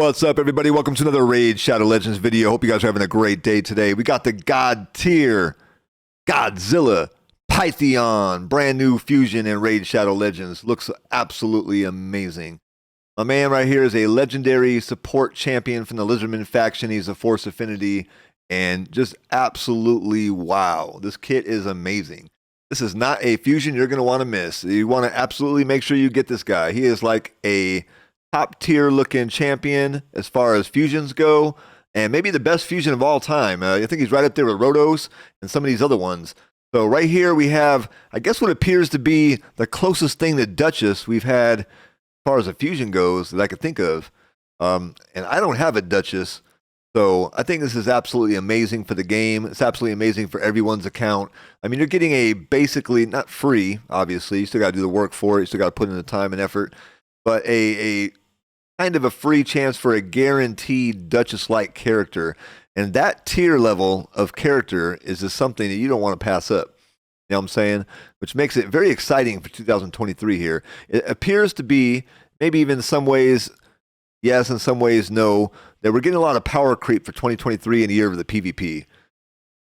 What's up, everybody? Welcome to another Raid Shadow Legends video. Hope you guys are having a great day today. We got the God tier Godzilla Pythion, brand new fusion in Raid Shadow Legends. Looks absolutely amazing. My man right here is a legendary support champion from the Lizardman faction. He's a Force Affinity, and just absolutely wow. This kit is amazing. This is not a fusion you're going to want to miss. You want to absolutely make sure you get this guy. He is like a top tier looking champion as far as fusions go, and maybe the best fusion of all time. I think he's right up there with Rotos and some of these other ones. So right here we have, I guess, what appears to be the closest thing to Duchess we've had as far as a fusion goes that I could think of. And I don't have a Duchess, so I think this is absolutely amazing for the game. It's absolutely amazing for everyone's account. I mean, you're getting a basically, not free, obviously. You still got to do the work for it. You still got to put in the time and effort. But a kind of a free chance for a guaranteed Duchess-like character. And that tier level of character is just something that you don't want to pass up. You know what I'm saying? Which makes it very exciting for 2023 here. It appears to be, maybe even in some ways, yes, in some ways, no, that we're getting a lot of power creep for 2023 in the year of the PvP.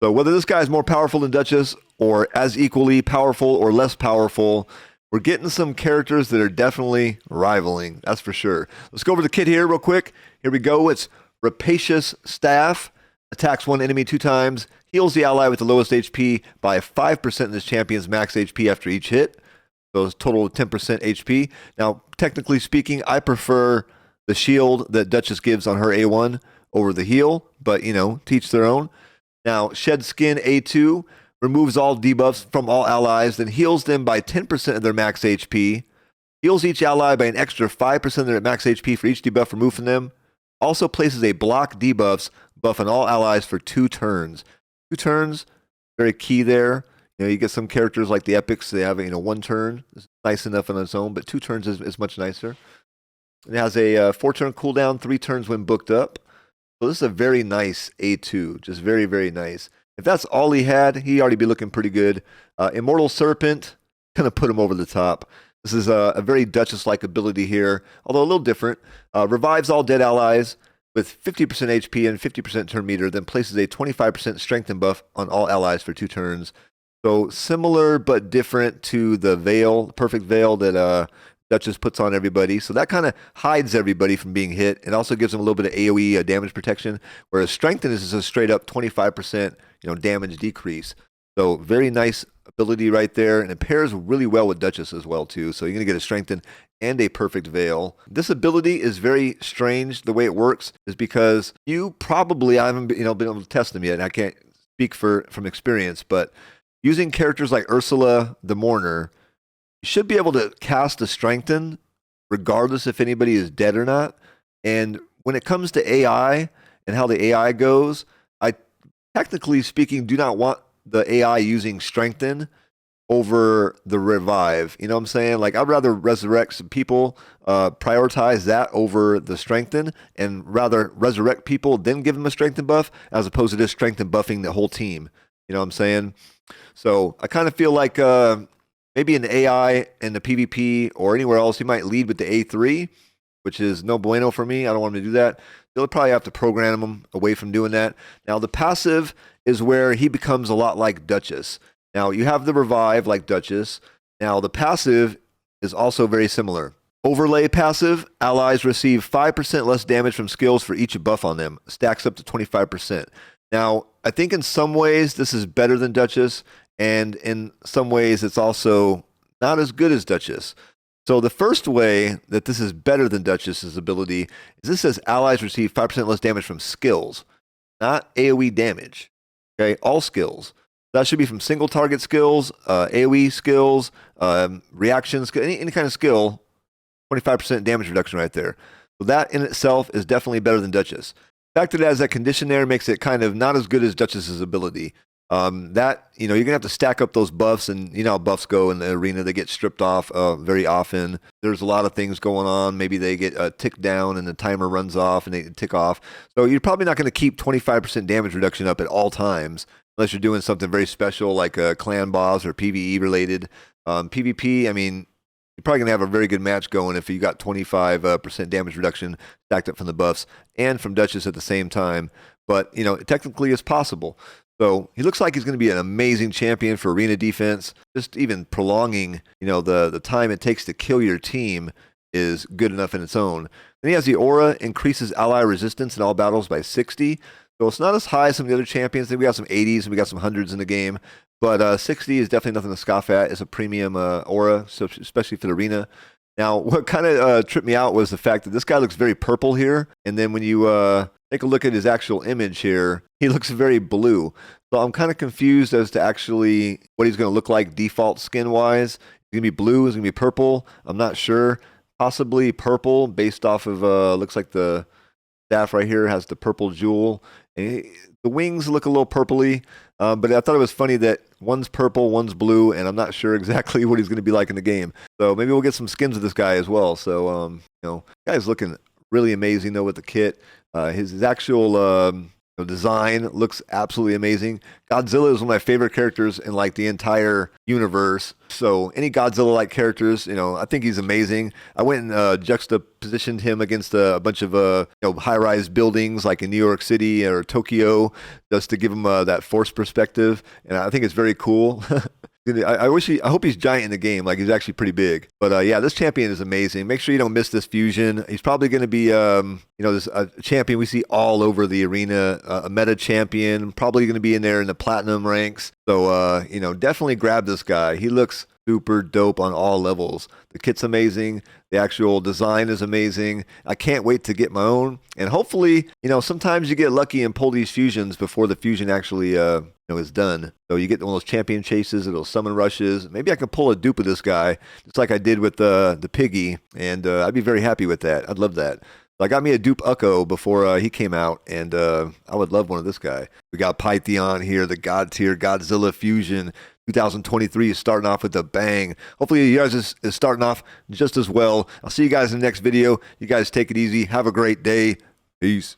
So whether this guy is more powerful than Duchess, or as equally powerful or less powerful, we're getting some characters that are definitely rivaling, that's for sure. Let's go over the kit here real quick. Here we go. It's Rapacious Staff. Attacks one enemy 2 times. Heals the ally with the lowest HP by 5% of this champion's max HP after each hit. So it's total of 10% HP. Now, technically speaking, I prefer the shield that Duchess gives on her A1 over the heal. But, you know, teach their own. Now, Shed Skin A2. Removes all debuffs from all allies, then heals them by 10% of their max HP. Heals each ally by an extra 5% of their max HP for each debuff removed from them. Also places a block debuffs buff on all allies for 2 turns. 2 turns, very key there. You know, you get some characters like the Epics, they have, 1 turn. It's nice enough on its own, but 2 turns is much nicer. It has a 4-turn cooldown, 3 turns when booked up. So this is a very nice A2, just very, very nice. If that's all he had, he'd already be looking pretty good. Immortal Serpent, kind of put him over the top. This is a very Duchess-like ability here, although a little different. Revives all dead allies with 50% HP and 50% turn meter, then places a 25% strengthen buff on all allies for 2 turns. So similar but different to the Veil, Perfect Veil that Duchess puts on everybody. So that kind of hides everybody from being hit. It also gives them a little bit of AoE damage protection, whereas Strengthen is just a straight up 25% damage decrease. So very nice ability right there, and it pairs really well with Duchess as well too. So you're going to get a Strengthen and a Perfect Veil. This ability is very strange. The way it works is because you probably, I haven't been able to test them yet, and I can't speak from experience, but using characters like Ursula the Mourner, you should be able to cast a Strengthen regardless if anybody is dead or not. And when it comes to AI and how the AI goes, I, technically speaking, do not want the AI using Strengthen over the Revive. You know what I'm saying? Like, I'd rather resurrect some people, prioritize that over the Strengthen, and rather resurrect people, then give them a Strengthen buff, as opposed to just Strengthen buffing the whole team. You know what I'm saying? So I kind of feel like maybe in the AI and the PvP or anywhere else, he might lead with the A3, which is no bueno for me. I don't want him to do that. They'll probably have to program him away from doing that. Now, the passive is where he becomes a lot like Duchess. Now, you have the Revive like Duchess. Now, the passive is also very similar. Overlay passive, allies receive 5% less damage from skills for each buff on them. Stacks up to 25%. Now, I think in some ways this is better than Duchess, and in some ways it's also not as good as Duchess. So the first way that this is better than Duchess's ability is this says allies receive 5% less damage from skills, not AoE damage. Okay, all skills. That should be from single target skills, AoE skills, reactions, any kind of skill, 25% damage reduction right there. So that in itself is definitely better than Duchess. The fact that it has that condition there makes it kind of not as good as Duchess's ability. That, you're going to have to stack up those buffs, and you know how buffs go in the arena. They get stripped off very often. There's a lot of things going on. Maybe they get ticked down and the timer runs off and they tick off. So you're probably not going to keep 25% damage reduction up at all times unless you're doing something very special like a clan boss or PvE related. PvP, I mean, you're probably going to have a very good match going if you got 25% damage reduction stacked up from the buffs and from Duchess at the same time. But, you know, technically it's possible. So he looks like he's going to be an amazing champion for arena defense. Just even prolonging, you know, the time it takes to kill your team is good enough in its own. Then he has the aura, increases ally resistance in all battles by 60. So it's not as high as some of the other champions. I think we got some 80s and we got some 100s in the game. But 60 is definitely nothing to scoff at. It's a premium aura, so especially for the arena. Now, what kind of tripped me out was the fact that this guy looks very purple here. And then when you take a look at his actual image here, he looks very blue. So I'm kind of confused as to actually what he's going to look like default skin-wise. Is he going to be blue? Is he going to be purple? I'm not sure. Possibly purple based off of, looks like the staff right here has the purple jewel. And the wings look a little purpley, but I thought it was funny that one's purple, one's blue, and I'm not sure exactly what he's going to be like in the game. So maybe we'll get some skins of this guy as well. So, you know, guy's looking really amazing though with the kit. His actual design looks absolutely amazing. Godzilla is one of my favorite characters in like the entire universe. So any Godzilla-like characters, you know, I think he's amazing. I went and juxtapositioned him against a bunch of you know, high-rise buildings like in New York City or Tokyo, just to give him that force perspective, and I think it's very cool. I hope he's giant in the game, like he's actually pretty big. But yeah, this champion is amazing. Make sure you don't miss this fusion. He's probably going to be, you know, this champion we see all over the arena, a meta champion, probably going to be in there in the platinum ranks. So, you know, definitely grab this guy. He looks super dope on all levels. The kit's amazing. The actual design is amazing. I can't wait to get my own. And hopefully, you know, sometimes you get lucky and pull these fusions before the fusion actually, you know, is done. So you get one of those champion chases or those summon rushes. Maybe I can pull a dupe of this guy, just like I did with the piggy, and I'd be very happy with that. I'd love that. So I got me a dupe Ukko before he came out, and I would love one of this guy. We got Pythion here, the God tier Godzilla fusion. 2023 is starting off with a bang. Hopefully you guys is starting off just as well. I'll see you guys in the next video. You guys take it easy. Have a great day. Peace.